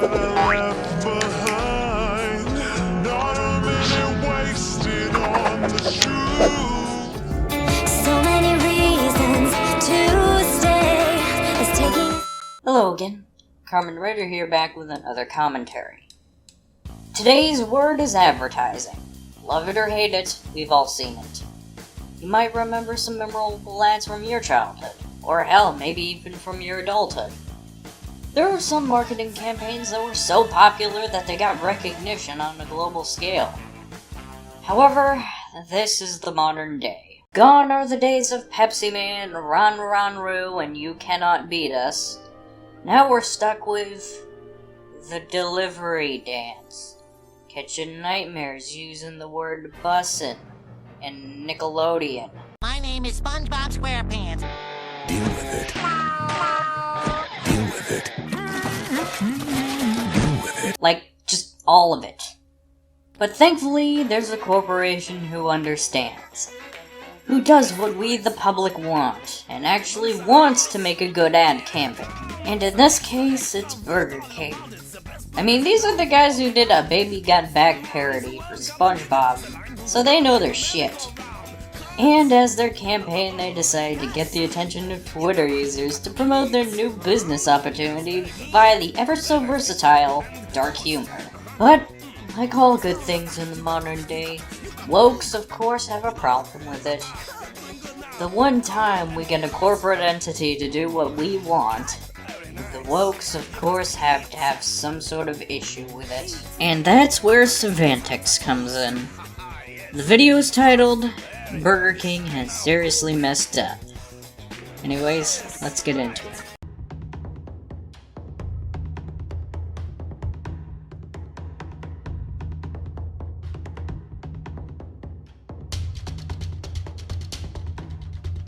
left behind. Not a minute wasted on the truth. So many reasons to stay. It's taking. Hello again, Carmen Ritter here, back with another commentary. Today's word is advertising. Love it or hate it, we've all seen it. You might remember some memorable ads from your childhood, or hell, maybe even from your adulthood. There were some marketing campaigns that were so popular that they got recognition on a global scale. However, this is the modern day. Gone are the days of Pepsi Man, Ron Ron Roo, and You Cannot Beat Us. Now we're stuck with the delivery dance. Kitchen nightmares using the word bussin' and Nickelodeon. My name is SpongeBob SquarePants. Deal with it. Deal with it. Deal with it. Like, just all of it. But thankfully, there's a corporation who understands. Who does what we, the public, want, and actually wants to make a good ad campaign. And in this case, it's Burger King. I mean, these are the guys who did a Baby Got Back parody for SpongeBob, so they know their shit. And as their campaign, they decided to get the attention of Twitter users to promote their new business opportunity via the ever-so-versatile dark humor. But, like all good things in the modern day, wokes, of course, have a problem with it. The one time we get a corporate entity to do what we want, the wokes, of course, have to have some sort of issue with it. And that's where Savantics comes in. The video is titled, Burger King Has Seriously Messed Up. Anyways, let's get into it.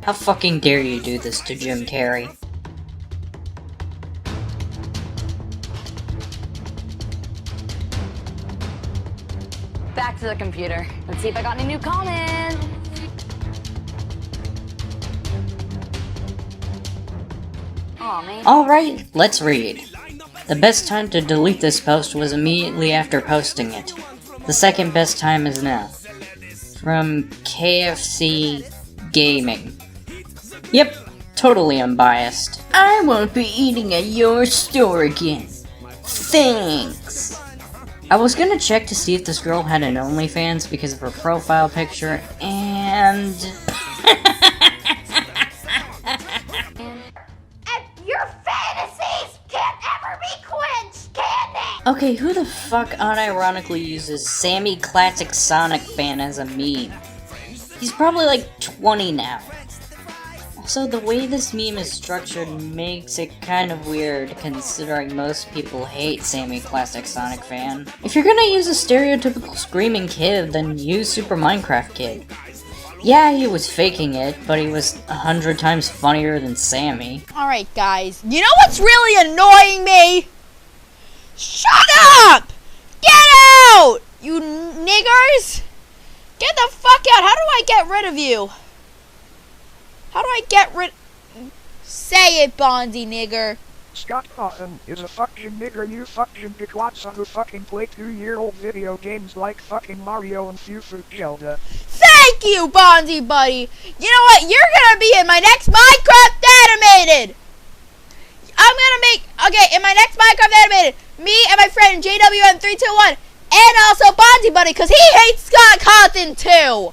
How fucking dare you do this to Jim Carrey? Back to the computer. Let's see if I got any new comments. Aw, man. Alright, let's read. The best time to delete this post was immediately after posting it. The second best time is now. From KFC Gaming. Yep, totally unbiased. I won't be eating at your store again. Thanks. I was gonna check to see if this girl had an OnlyFans because of her profile picture, and... Your fantasies can't ever be quenched, can they? Okay, who the fuck unironically uses Sammy Classic Sonic Fan as a meme? He's probably like 20 now. Also, the way this meme is structured makes it kind of weird, considering most people hate Sammy Classic Sonic Fan. If you're gonna use a stereotypical screaming kid, then use Super Minecraft Kid. Yeah, he was faking it, but he was 100 times funnier than Sammy. Alright guys, you know what's really annoying me? Shut up! Get out! You niggers! Get the fuck out! How do I get rid of you? How do I get rid... Say it, Bonzi nigger. Scott Cawthon is a fucking nigger, you fucking dickwatsa who fucking play 2-year-old video games like fucking Mario and Fufu Zelda. Thank you, Bonzi buddy! You know what? You're gonna be in my next Minecraft animated! I'm gonna make... Okay, in my next Minecraft animated, me and my friend JWM321, and also Bonzi buddy, because he hates Scott Cawthon too!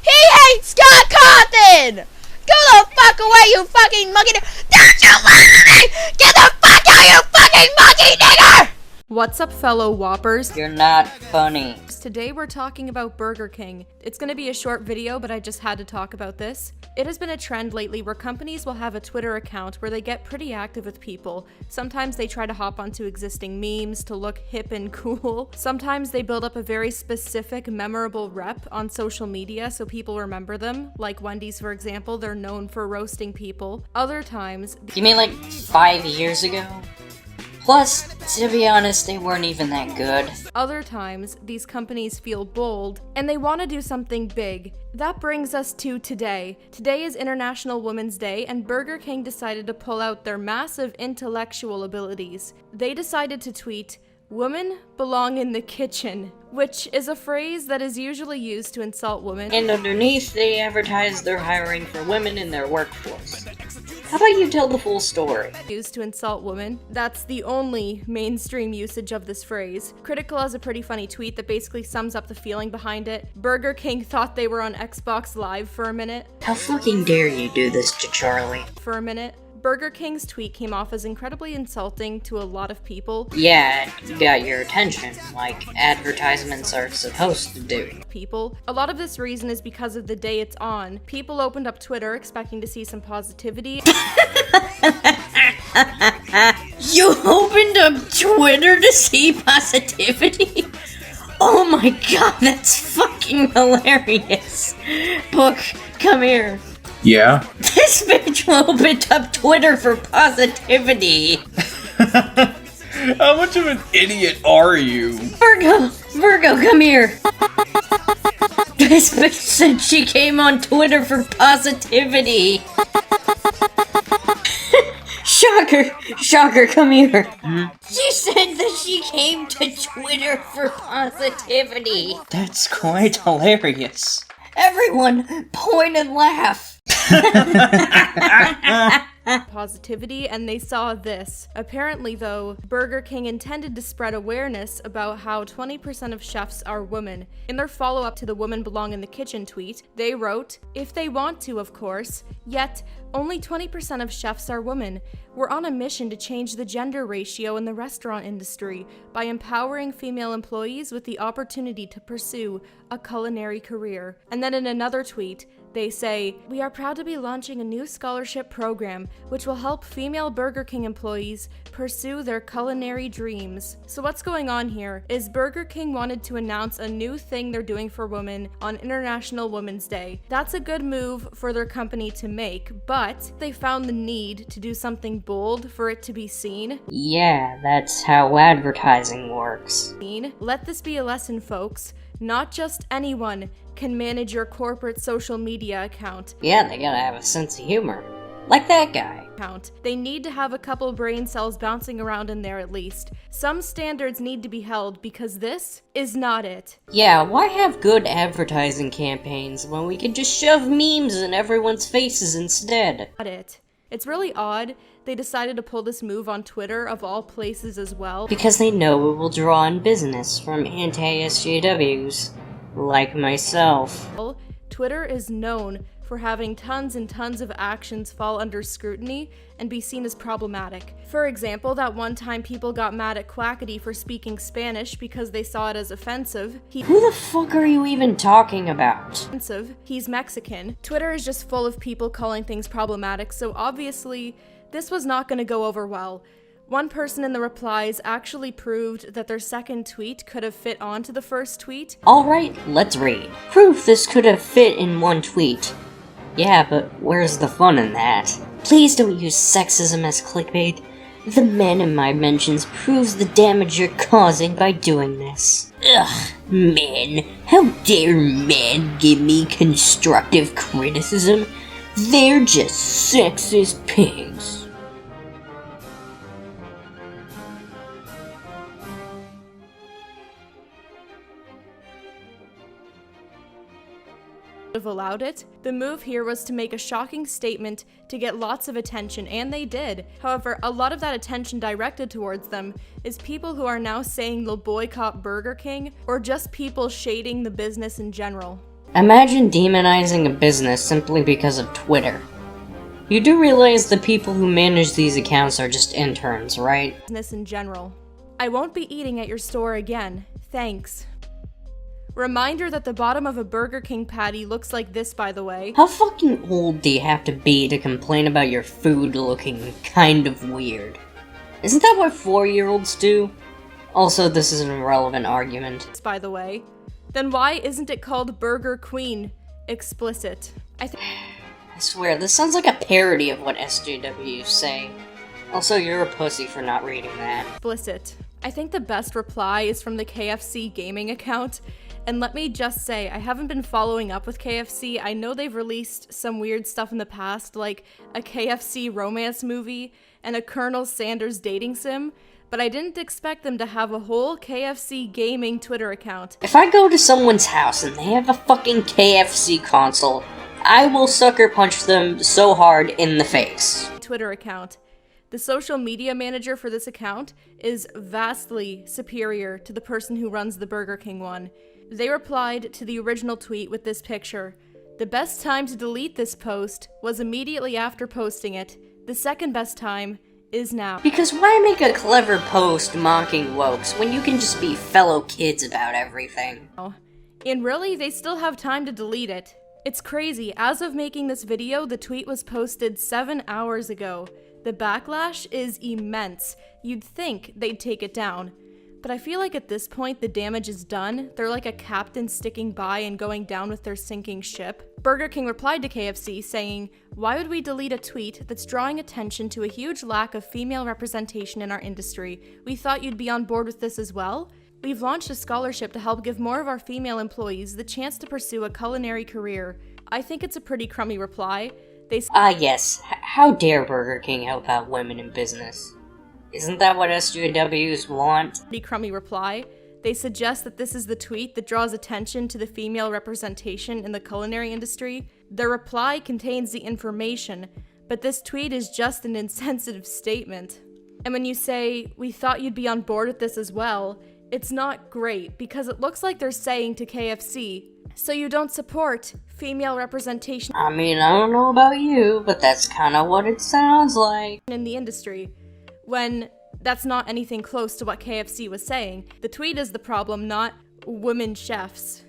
He hates Scott Cawthon! Go the fuck away, you fucking monkey! Don't you listen to me! Get the fuck out, you fucking monkey nigger! What's up, fellow Whoppers? You're not funny. Today we're talking about Burger King. It's gonna be a short video, but I just had to talk about this. It has been a trend lately where companies will have a Twitter account where they get pretty active with people. Sometimes they try to hop onto existing memes to look hip and cool. Sometimes they build up a very specific, memorable rep on social media so people remember them. Like Wendy's, for example, they're known for roasting people. Other times... You mean like 5 years ago? Plus, to be honest, they weren't even that good. Other times, these companies feel bold and they want to do something big. That brings us to today. Today is International Women's Day, and Burger King decided to pull out their massive intellectual abilities. They decided to tweet, "Women belong in the kitchen," which is a phrase that is usually used to insult women. And underneath, they advertise they're hiring for women in their workforce. How about you tell the full story? Used to insult women. That's the only mainstream usage of this phrase. Critical has a pretty funny tweet that basically sums up the feeling behind it. Burger King thought they were on Xbox Live for a minute. How fucking dare you do this to Charlie? Burger King's tweet came off as incredibly insulting to a lot of people. Yeah, it got your attention, like advertisements are supposed to do. A lot of this reason is because of the day it's on. People opened up Twitter expecting to see some positivity. You opened up Twitter to see positivity? Oh my god, that's fucking hilarious. Book, come here. Yeah? This bitch opened up Twitter for positivity. How much of an idiot are you? Virgo, come here. This bitch said she came on Twitter for positivity. Shocker, come here. She said that she came to Twitter for positivity. That's quite hilarious. Everyone, point and laugh. Positivity, and they saw this. Apparently, though, Burger King intended to spread awareness about how 20% of chefs are women. In their follow-up to the "Women Belong in the Kitchen" tweet, they wrote, "If they want to, of course, yet only 20% of chefs are women. We're on a mission to change the gender ratio in the restaurant industry by empowering female employees with the opportunity to pursue a culinary career." And then in another tweet, they say, "We are proud to be launching a new scholarship program which will help female Burger King employees pursue their culinary dreams." So what's going on here is Burger King wanted to announce a new thing they're doing for women on International Women's Day. That's a good move for their company to make, but they found the need to do something bold for it to be seen. Yeah, that's how advertising works. Let this be a lesson, folks. Not just anyone can manage your corporate social media account. Yeah, they gotta have a sense of humor. Like that guy. They need to have a couple brain cells bouncing around in there at least. Some standards need to be held because this is not it. Yeah, why have good advertising campaigns when we can just shove memes in everyone's faces instead? It's really odd they decided to pull this move on Twitter of all places as well. Because they know it will draw in business from anti-SJWs. Like myself. Twitter is known for having tons and tons of actions fall under scrutiny and be seen as problematic. For example, that one time people got mad at Quackity for speaking Spanish because they saw it as offensive. Who the fuck are you even talking about? He's Mexican. Twitter is just full of people calling things problematic, so obviously this was not going to go over well. One person in the replies actually proved that their second tweet could have fit onto the first tweet. Alright, let's read. Proof this could have fit in one tweet. Yeah, but where's the fun in that? Please don't use sexism as clickbait. The man in my mentions proves the damage you're causing by doing this. Ugh, men. How dare men give me constructive criticism? They're just sexist pigs. Have allowed it. The move here was to make a shocking statement to get lots of attention, and they did. However, a lot of that attention directed towards them is people who are now saying they'll boycott Burger King, or just people shading the business in general. Imagine demonizing a business simply because of Twitter. You do realize the people who manage these accounts are just interns, right? Business in general. I won't be eating at your store again. Thanks. Reminder that the bottom of a Burger King patty looks like this, by the way. How fucking old do you have to be to complain about your food looking kind of weird? Isn't that what 4-year-olds do? Also, this is an irrelevant argument. By the way. Then why isn't it called Burger Queen? Explicit. I swear, this sounds like a parody of what SJWs say. Also, you're a pussy for not reading that. Explicit. I think the best reply is from the KFC gaming account. And let me just say, I haven't been following up with KFC. I know they've released some weird stuff in the past, like a KFC romance movie and a Colonel Sanders dating sim, but I didn't expect them to have a whole KFC gaming Twitter account. If I go to someone's house and they have a fucking KFC console, I will sucker punch them so hard in the face. Twitter account. The social media manager for this account is vastly superior to the person who runs the Burger King one. They replied to the original tweet with this picture. The best time to delete this post was immediately after posting it. The second best time is now. Because why make a clever post mocking wokes when you can just be fellow kids about everything? And really, they still have time to delete it. It's crazy. As of making this video, the tweet was posted 7 hours ago. The backlash is immense. You'd think they'd take it down. But I feel like at this point, the damage is done. They're like a captain sticking by and going down with their sinking ship. Burger King replied to KFC saying, "Why would we delete a tweet that's drawing attention to a huge lack of female representation in our industry? We thought you'd be on board with this as well. We've launched a scholarship to help give more of our female employees the chance to pursue a culinary career." I think it's a pretty crummy reply. Yes. How dare Burger King help out women in business? Isn't that what SJWs want? Pretty crummy reply. They suggest that this is the tweet that draws attention to the female representation in the culinary industry. Their reply contains the information, but this tweet is just an insensitive statement. And when you say, "We thought you'd be on board with this as well," it's not great because it looks like they're saying to KFC, "So you don't support female representation I mean, I don't know about you, but that's kind of what it sounds like. in the industry," when that's not anything close to what KFC was saying. The tweet is the problem, not women chefs.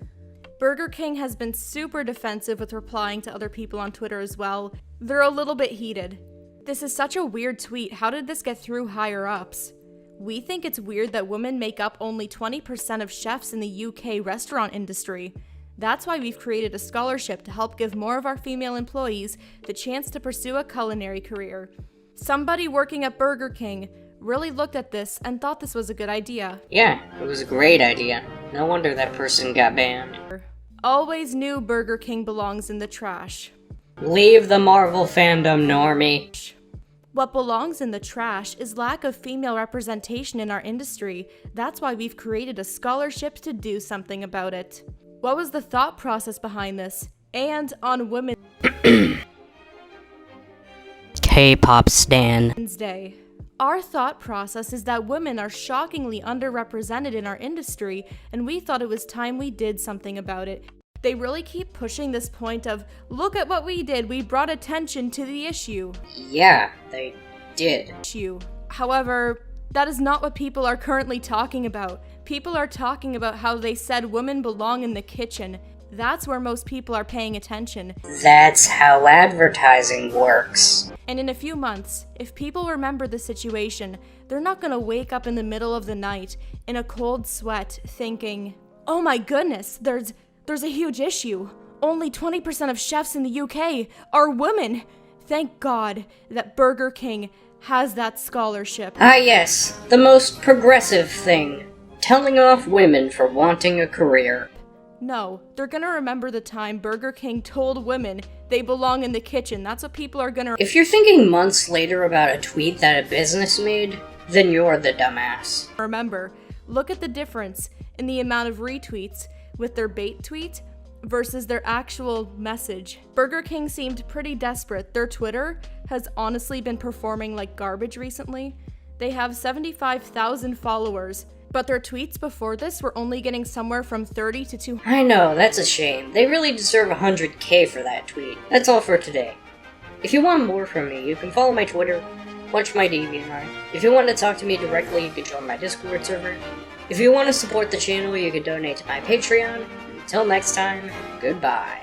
Burger King has been super defensive with replying to other people on Twitter as well. They're a little bit heated. "This is such a weird tweet. How did this get through higher ups? We think it's weird that women make up only 20% of chefs in the UK restaurant industry. That's why we've created a scholarship to help give more of our female employees the chance to pursue a culinary career." Somebody working at Burger King really looked at this and thought this was a good idea. Yeah, it was a great idea. No wonder that person got banned. Always knew Burger King belongs in the trash. Leave the Marvel fandom, normie. What belongs in the trash is lack of female representation in our industry. That's why we've created a scholarship to do something about it. What was the thought process behind this? And on Women's K-pop stan. Day. Our thought process is that women are shockingly underrepresented in our industry, and we thought it was time we did something about it. They really keep pushing this point of, "Look at what we did, we brought attention to the issue." Yeah, they did. However, that is not what people are currently talking about. People are talking about how they said women belong in the kitchen. That's where most people are paying attention. That's how advertising works. And in a few months, if people remember the situation, they're not gonna wake up in the middle of the night in a cold sweat thinking, "Oh my goodness, there's a huge issue. Only 20% of chefs in the UK are women. Thank God that Burger King has that scholarship." Ah yes, the most progressive thing. Telling off women for wanting a career. No, they're gonna remember the time Burger King told women they belong in the kitchen. That's what people are gonna. If you're thinking months later about a tweet that a business made, then you're the dumbass. Remember, look at the difference in the amount of retweets with their bait tweet versus their actual message. Burger King seemed pretty desperate. Their Twitter has honestly been performing like garbage recently. They have 75,000 followers. But their tweets before this were only getting somewhere from 30 to 200. I know, that's a shame. They really deserve 100K for that tweet. That's all for today. If you want more from me, you can follow my Twitter, watch my DeviantArt. If you want to talk to me directly, you can join my Discord server. If you want to support the channel, you can donate to my Patreon. Until next time, goodbye.